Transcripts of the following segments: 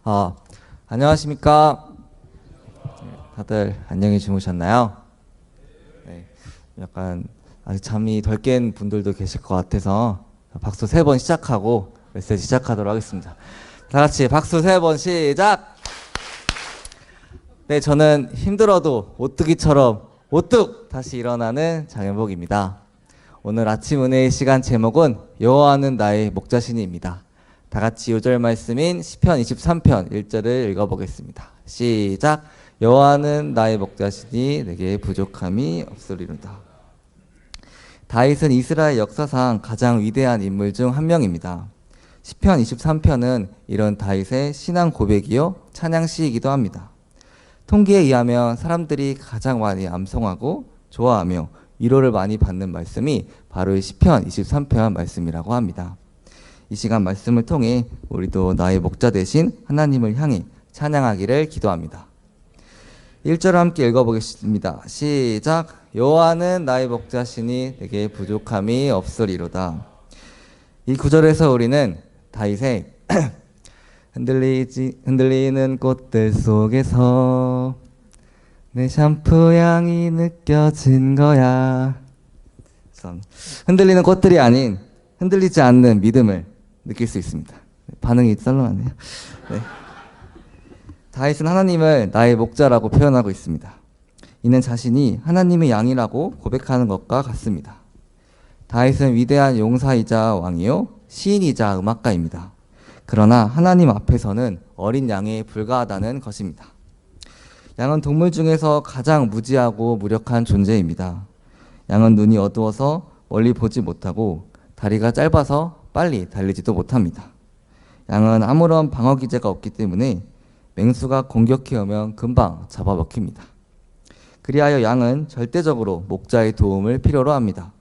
아, 안녕하십니까? 다들 안녕히 주무셨나요? 네, 약간 아직 잠이 덜 깬 분들도 계실 것 같아서 박수 3번 시작하고 메시지 시작하도록 하겠습니다. 다 같이 박수 3번 시작! 네, 저는 힘들어도 오뚜기처럼 오뚝 다시 일어나는 장현복입니다. 오늘 아침 은혜의 시간 제목은 여호와는 나의 목자시니입니다. 다 같이 요절 말씀인 시편 23편 1절을 읽어보겠습니다. 시작. 여호와는 나의 목자시니 내게 부족함이 없으리로다. 다윗은 이스라엘 역사상 가장 위대한 인물 중 한 명입니다. 시편 23편은 이런 다윗의 신앙 고백이요 찬양시이기도 합니다. 통계에 의하면 사람들이 가장 많이 암송하고 좋아하며 위로를 많이 받는 말씀이 바로 이 시편 23편 말씀이라고 합니다. 이 시간 말씀을 통해 우리도 나의 목자 되신 하나님을 향해 찬양하기를 기도합니다. 1절 함께 읽어보겠습니다. 시작. 여호와는 나의 목자시니 내게 부족함이 없으리로다. 이 구절에서 우리는 다윗의 흔들리는 꽃들 속에서 내 샴푸 향이 느껴진 거야. 흔들리는 꽃들이 아닌 흔들리지 않는 믿음을 느낄 수 있습니다. 반응이 썰렁하네요. 네. 다윗은 하나님을 나의 목자라고 표현하고 있습니다. 이는 자신이 하나님의 양이라고 고백하는 것과 같습니다. 다윗은 위대한 용사이자 왕이요 시인이자 음악가입니다. 그러나 하나님 앞에서는 어린 양에 불과하다는 것입니다. 양은 동물 중에서 가장 무지하고 무력한 존재입니다. 양은 눈이 어두워서 멀리 보지 못하고 다리가 짧아서 빨리 달리지도 못합니다. 양은 아무런 방어 기제가 없기 때문에 맹수가 공격해 오면 금방 잡아먹힙니다. 그리하여 양은 절대적으로 목자의 도움을 필요로 합니다.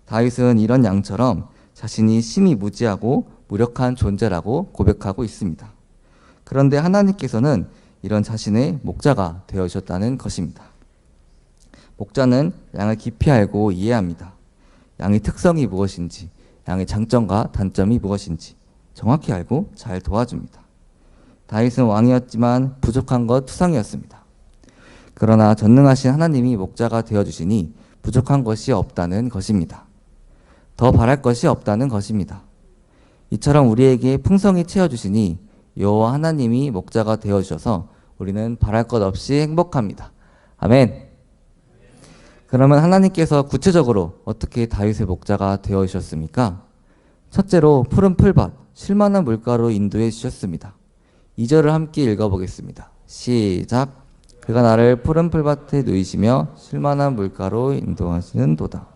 다윗은 이런 양처럼 자신이 심히 무지하고 무력한 존재라고 고백하고 있습니다. 그런데 하나님께서는 이런 자신의 목자가 되어주셨다는 것입니다. 목자는 양을 깊이 알고 이해합니다. 양의 특성이 무엇인지, 양의 장점과 단점이 무엇인지 정확히 알고 잘 도와줍니다. 다윗은 왕이었지만 부족한 것 투성이었습니다. 그러나 전능하신 하나님이 목자가 되어주시니 부족한 것이 없다는 것입니다. 더 바랄 것이 없다는 것입니다. 이처럼 우리에게 풍성히 채워주시니 여호와 하나님이 목자가 되어주셔서 우리는 바랄 것 없이 행복합니다. 아멘. 그러면 하나님께서 구체적으로 어떻게 다윗의 목자가 되어주셨습니까? 첫째로 푸른 풀밭, 쉴만한 물가로 인도해 주셨습니다. 2절을 함께 읽어보겠습니다. 시작. 그가 나를 푸른 풀밭에 누이시며 쉴만한 물가로 인도하시는 도다.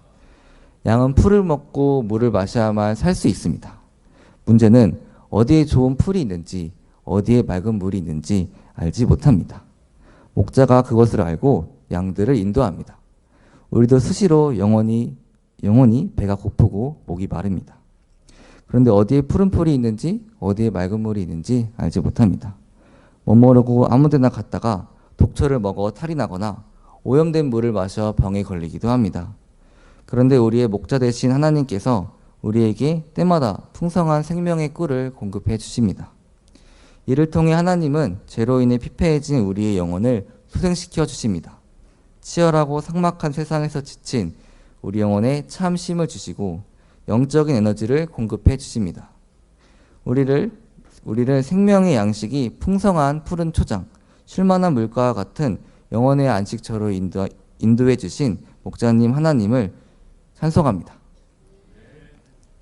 양은 풀을 먹고 물을 마셔야만 살 수 있습니다. 문제는 어디에 좋은 풀이 있는지 어디에 맑은 물이 있는지 알지 못합니다. 목자가 그것을 알고 양들을 인도합니다. 우리도 수시로 영원히 배가 고프고 목이 마릅니다. 그런데 어디에 푸른 풀이 있는지 어디에 맑은 물이 있는지 알지 못합니다. 못 모르고 아무데나 갔다가 독초를 먹어 탈이 나거나 오염된 물을 마셔 병에 걸리기도 합니다. 그런데 우리의 목자 되신 하나님께서 우리에게 때마다 풍성한 생명의 꿀을 공급해 주십니다. 이를 통해 하나님은 죄로 인해 피폐해진 우리의 영혼을 소생시켜 주십니다. 치열하고 삭막한 세상에서 지친 우리 영혼에 참 쉼을 주시고 영적인 에너지를 공급해 주십니다. 우리를 생명의 양식이 풍성한 푸른 초장, 쉴만한 물가와 같은 영혼의 안식처로 인도해 주신 목자님 하나님을 찬송합니다.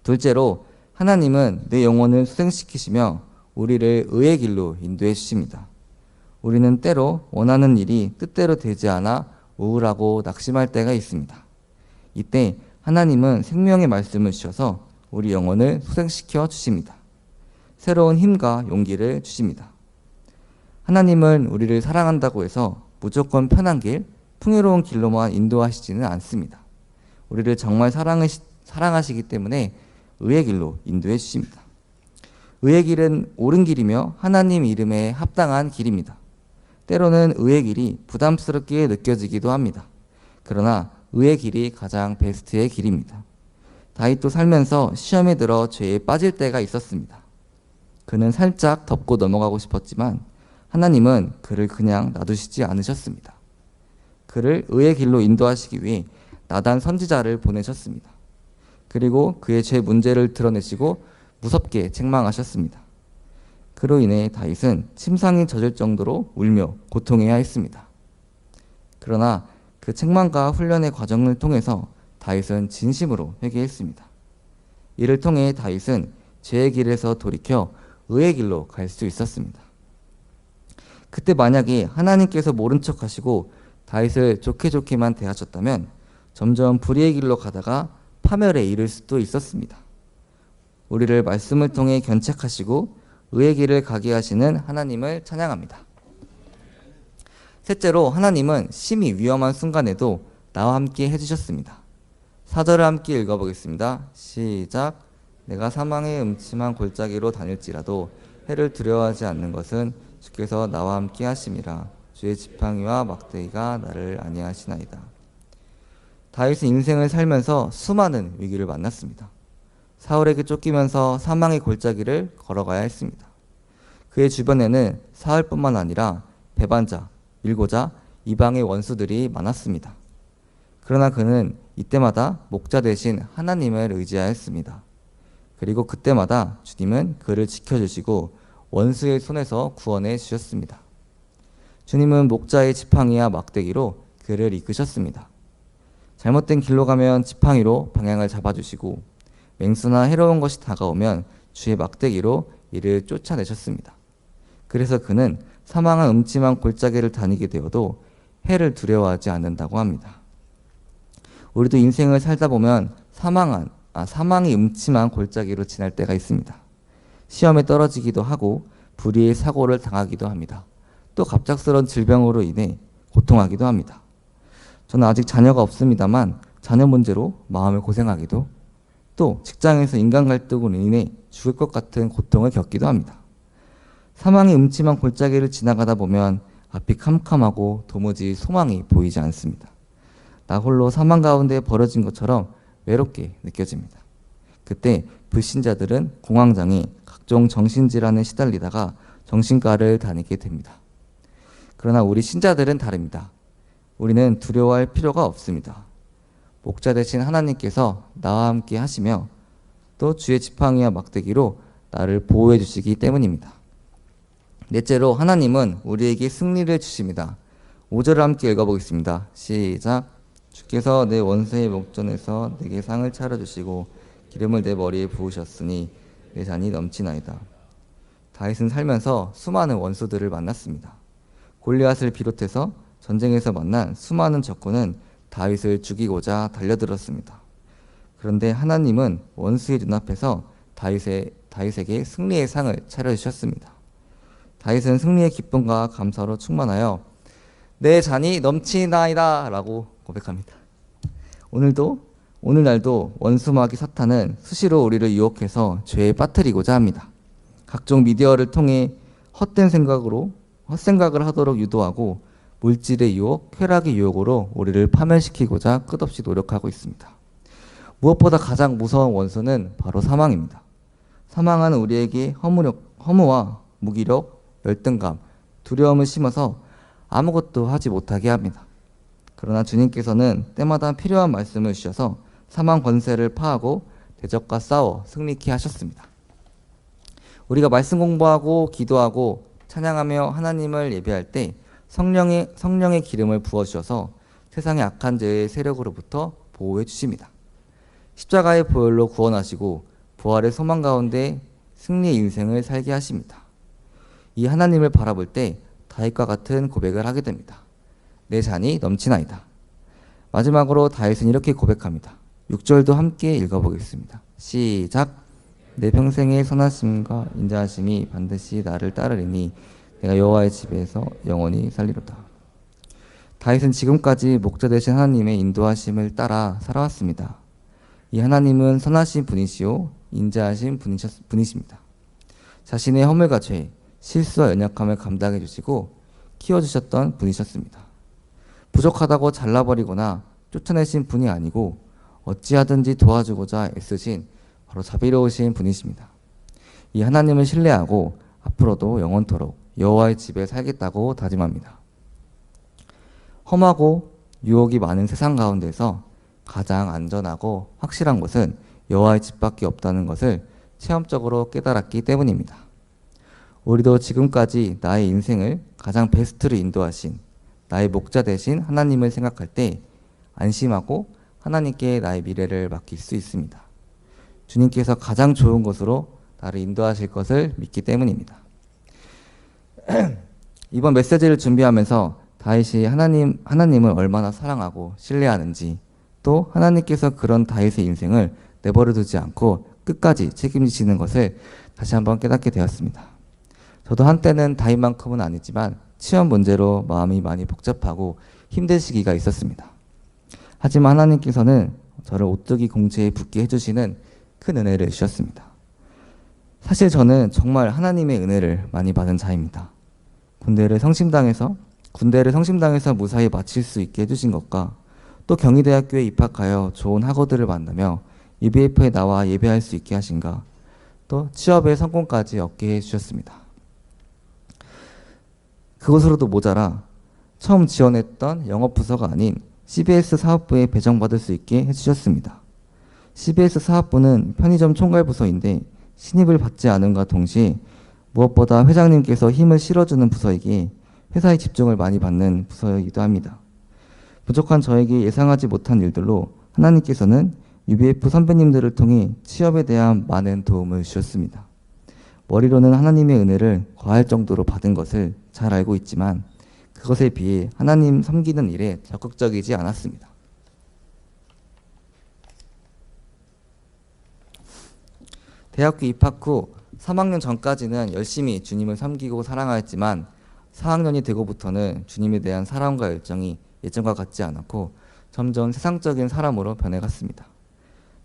둘째로 하나님은 내 영혼을 수생시키시며 우리를 의의 길로 인도해 주십니다. 우리는 때로 원하는 일이 뜻대로 되지 않아 우울하고 낙심할 때가 있습니다. 이때 하나님은 생명의 말씀을 주셔서 우리 영혼을 소생시켜 주십니다. 새로운 힘과 용기를 주십니다. 하나님은 우리를 사랑한다고 해서 무조건 편한 길, 풍요로운 길로만 인도하시지는 않습니다. 우리를 정말 사랑하시기 때문에 의의 길로 인도해 주십니다. 의의 길은 옳은 길이며 하나님 이름에 합당한 길입니다. 때로는 의의 길이 부담스럽게 느껴지기도 합니다. 그러나 의의 길이 가장 베스트의 길입니다. 다윗도 살면서 시험에 들어 죄에 빠질 때가 있었습니다. 그는 살짝 덮고 넘어가고 싶었지만 하나님은 그를 그냥 놔두시지 않으셨습니다. 그를 의의 길로 인도하시기 위해 나단 선지자를 보내셨습니다. 그리고 그의 죄 문제를 드러내시고 무섭게 책망하셨습니다. 그로 인해 다윗은 침상이 젖을 정도로 울며 고통해야 했습니다. 그러나 그 책망과 훈련의 과정을 통해서 다윗은 진심으로 회개했습니다. 이를 통해 다윗은 죄의 길에서 돌이켜 의의 길로 갈 수 있었습니다. 그때 만약에 하나님께서 모른 척 하시고 다윗을 좋게만 대하셨다면 점점 불의의 길로 가다가 파멸에 이를 수도 있었습니다. 우리를 말씀을 통해 견책하시고 의의 길을 가게 하시는 하나님을 찬양합니다. 셋째로 하나님은 심히 위험한 순간에도 나와 함께 해주셨습니다. 4절을 함께 읽어보겠습니다. 시작. 내가 사망의 음침한 골짜기로 다닐지라도 해를 두려워하지 않는 것은 주께서 나와 함께 하심이라. 주의 지팡이와 막대기가 나를 안위하시나이다. 다윗은 인생을 살면서 수많은 위기를 만났습니다. 사울에게 쫓기면서 사망의 골짜기를 걸어가야 했습니다. 그의 주변에는 사울뿐만 아니라 배반자, 일고자, 이방의 원수들이 많았습니다. 그러나 그는 이때마다 목자 대신 하나님을 의지하였습니다. 그리고 그때마다 주님은 그를 지켜주시고 원수의 손에서 구원해 주셨습니다. 주님은 목자의 지팡이와 막대기로 그를 이끄셨습니다. 잘못된 길로 가면 지팡이로 방향을 잡아주시고 맹수나 해로운 것이 다가오면 주의 막대기로 이를 쫓아내셨습니다. 그래서 그는 사망한 음침한 골짜기를 다니게 되어도 해를 두려워하지 않는다고 합니다. 우리도 인생을 살다 보면 사망이 음침한 골짜기로 지날 때가 있습니다. 시험에 떨어지기도 하고 불의의 사고를 당하기도 합니다. 또 갑작스러운 질병으로 인해 고통하기도 합니다. 저는 아직 자녀가 없습니다만 자녀 문제로 마음을 고생하기도, 또 직장에서 인간 갈등으로 인해 죽을 것 같은 고통을 겪기도 합니다. 사망의 음침한 골짜기를 지나가다 보면 앞이 캄캄하고 도무지 소망이 보이지 않습니다. 나 홀로 사망 가운데 버려진 것처럼 외롭게 느껴집니다. 그때 불신자들은 공황장애, 각종 정신질환에 시달리다가 정신과를 다니게 됩니다. 그러나 우리 신자들은 다릅니다. 우리는 두려워할 필요가 없습니다. 목자 대신 하나님께서 나와 함께 하시며 또 주의 지팡이와 막대기로 나를 보호해 주시기 때문입니다. 넷째로 하나님은 우리에게 승리를 주십니다. 5절을 함께 읽어보겠습니다. 시작. 주께서 내 원수의 목전에서 내게 상을 차려주시고 기름을 내 머리에 부으셨으니 내 잔이 넘치나이다. 다윗은 살면서 수많은 원수들을 만났습니다. 골리앗을 비롯해서 전쟁에서 만난 수많은 적군은 다윗을 죽이고자 달려들었습니다. 그런데 하나님은 원수의 눈앞에서 다윗에게 승리의 상을 차려주셨습니다. 다윗은 승리의 기쁨과 감사로 충만하여 내 잔이 넘치나이다 라고 고백합니다. 오늘날도 원수마귀 사탄은 수시로 우리를 유혹해서 죄에 빠뜨리고자 합니다. 각종 미디어를 통해 헛생각을 하도록 유도하고 물질의 유혹, 쾌락의 유혹으로 우리를 파멸시키고자 끝없이 노력하고 있습니다. 무엇보다 가장 무서운 원수는 바로 사망입니다. 사망은 우리에게 허무와 무기력, 열등감, 두려움을 심어서 아무것도 하지 못하게 합니다. 그러나 주님께서는 때마다 필요한 말씀을 주셔서 사망 권세를 파하고 대적과 싸워 승리케 하셨습니다. 우리가 말씀 공부하고 기도하고 찬양하며 하나님을 예배할 때 성령의 기름을 부어주셔서 세상의 악한 죄의 세력으로부터 보호해 주십니다. 십자가의 보혈로 구원하시고 부활의 소망 가운데 승리의 인생을 살게 하십니다. 이 하나님을 바라볼 때 다윗과 같은 고백을 하게 됩니다. 내 잔이 넘치나이다. 마지막으로 다윗은 이렇게 고백합니다. 6절도 함께 읽어보겠습니다. 시작. 내 평생의 선하심과 인자하심이 반드시 나를 따르리니 내가 여호와의 집에서 영원히 살리로다. 다윗은 지금까지 목자 되신 하나님의 인도하심을 따라 살아왔습니다. 이 하나님은 선하신 분이시요 인자하신 분이십니다. 자신의 허물과 죄, 실수와 연약함을 감당해 주시고 키워주셨던 분이셨습니다. 부족하다고 잘라버리거나 쫓아내신 분이 아니고 어찌하든지 도와주고자 애쓰신 바로 자비로우신 분이십니다. 이 하나님을 신뢰하고 앞으로도 영원토록 여호와의 집에 살겠다고 다짐합니다. 험하고 유혹이 많은 세상 가운데서 가장 안전하고 확실한 곳은 여호와의 집밖에 없다는 것을 체험적으로 깨달았기 때문입니다. 우리도 지금까지 나의 인생을 가장 베스트로 인도하신 나의 목자 되신 하나님을 생각할 때 안심하고 하나님께 나의 미래를 맡길 수 있습니다. 주님께서 가장 좋은 곳으로 나를 인도하실 것을 믿기 때문입니다. 이번 메시지를 준비하면서 다윗이 하나님을 얼마나 사랑하고 신뢰하는지, 또 하나님께서 그런 다윗의 인생을 내버려 두지 않고 끝까지 책임지시는 것을 다시 한번 깨닫게 되었습니다. 저도 한때는 다윗만큼은 아니지만 시험 문제로 마음이 많이 복잡하고 힘든 시기가 있었습니다. 하지만 하나님께서는 저를 오뚜기 공주에 붙게 해주시는 큰 은혜를 주셨습니다. 사실 저는 정말 하나님의 은혜를 많이 받은 자입니다. 군대를 성심당에서 무사히 마칠 수 있게 해주신 것과 또 경희대학교에 입학하여 좋은 학우들을 만나며 UBF에 나와 예배할 수 있게 하신가, 또 취업의 성공까지 얻게 해주셨습니다. 그것으로도 모자라 처음 지원했던 영업부서가 아닌 CBS 사업부에 배정받을 수 있게 해주셨습니다. CBS 사업부는 편의점 총괄부서인데 신입을 받지 않음과 동시에 무엇보다 회장님께서 힘을 실어주는 부서이기에 회사의 집중을 많이 받는 부서이기도 합니다. 부족한 저에게 예상하지 못한 일들로 하나님께서는 UBF 선배님들을 통해 취업에 대한 많은 도움을 주셨습니다. 머리로는 하나님의 은혜를 과할 정도로 받은 것을 잘 알고 있지만 그것에 비해 하나님 섬기는 일에 적극적이지 않았습니다. 대학교 입학 후 3학년 전까지는 열심히 주님을 섬기고 사랑하였지만 4학년이 되고부터는 주님에 대한 사랑과 열정이 예전과 같지 않았고 점점 세상적인 사람으로 변해갔습니다.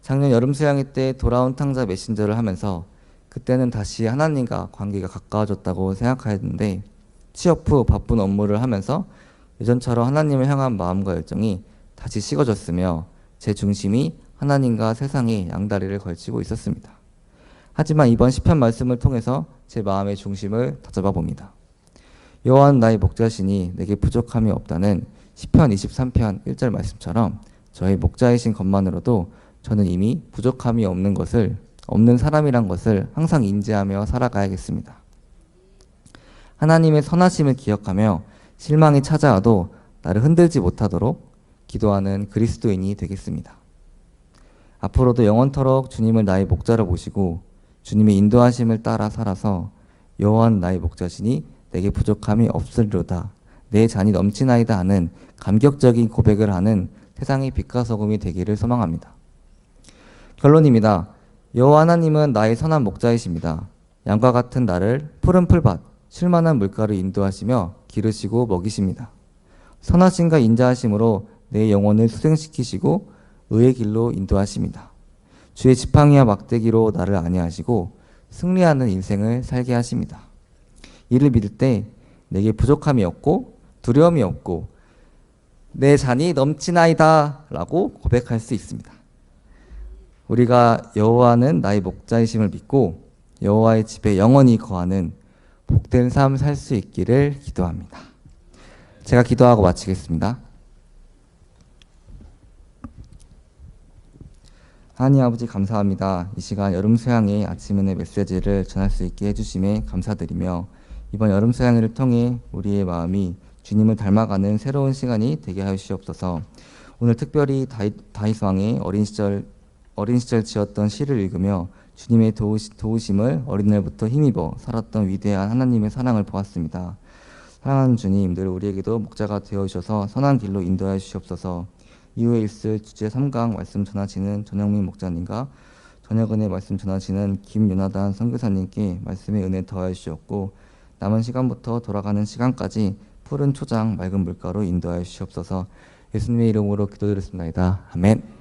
작년 여름 수양회 때 돌아온 탕자 메신저를 하면서 그때는 다시 하나님과 관계가 가까워졌다고 생각하였는데 취업 후 바쁜 업무를 하면서 예전처럼 하나님을 향한 마음과 열정이 다시 식어졌으며 제 중심이 하나님과 세상에 양다리를 걸치고 있었습니다. 하지만 이번 시편 말씀을 통해서 제 마음의 중심을 다잡아 봅니다. 여호와는 나의 목자시니 내게 부족함이 없다는 시편 23편 1절 말씀처럼 저의 목자이신 것만으로도 저는 이미 부족함이 없는 사람이란 것을 항상 인지하며 살아가야겠습니다. 하나님의 선하심을 기억하며 실망이 찾아와도 나를 흔들지 못하도록 기도하는 그리스도인이 되겠습니다. 앞으로도 영원토록 주님을 나의 목자로 모시고 주님의 인도하심을 따라 살아서 여호와는 나의 목자시니 내게 부족함이 없으리로다, 내 잔이 넘치나이다 하는 감격적인 고백을 하는 세상의 빛과 소금이 되기를 소망합니다. 결론입니다. 여호와 하나님은 나의 선한 목자이십니다. 양과 같은 나를 푸른 풀밭, 쉴만한 물가로 인도하시며 기르시고 먹이십니다. 선하심과 인자하심으로 내 영혼을 수생시키시고 의의 길로 인도하십니다. 주의 지팡이와 막대기로 나를 안위하시고 승리하는 인생을 살게 하십니다. 이를 믿을 때 내게 부족함이 없고 두려움이 없고 내 잔이 넘치나이다 라고 고백할 수 있습니다. 우리가 여호와는 나의 목자이심을 믿고 여호와의 집에 영원히 거하는 복된 삶 살 수 있기를 기도합니다. 제가 기도하고 마치겠습니다. 하나님 아버지 감사합니다. 이 시간 여름 수양의 아침 은혜 메시지를 전할 수 있게 해주심에 감사드리며 이번 여름 수양회를 통해 우리의 마음이 주님을 닮아가는 새로운 시간이 되게 하여 주시옵소서. 오늘 특별히 다윗 왕의 어린 시절 지었던 시를 읽으며 주님의 도우심을 어린 날부터 힘입어 살았던 위대한 하나님의 사랑을 보았습니다. 사랑하는 주님, 늘 우리에게도 목자가 되어주셔서 선한 길로 인도하여 주시옵소서. 이후에 있을 주제 3강 말씀 전하시는 전영민 목자님과 저녁은혜 말씀 전하시는 김윤하단 선교사님께 말씀의 은혜 더하여 주시옵고 남은 시간부터 돌아가는 시간까지 푸른 초장 맑은 물가로 인도하여 주시옵소서. 예수님의 이름으로 기도드렸습니다. 아멘.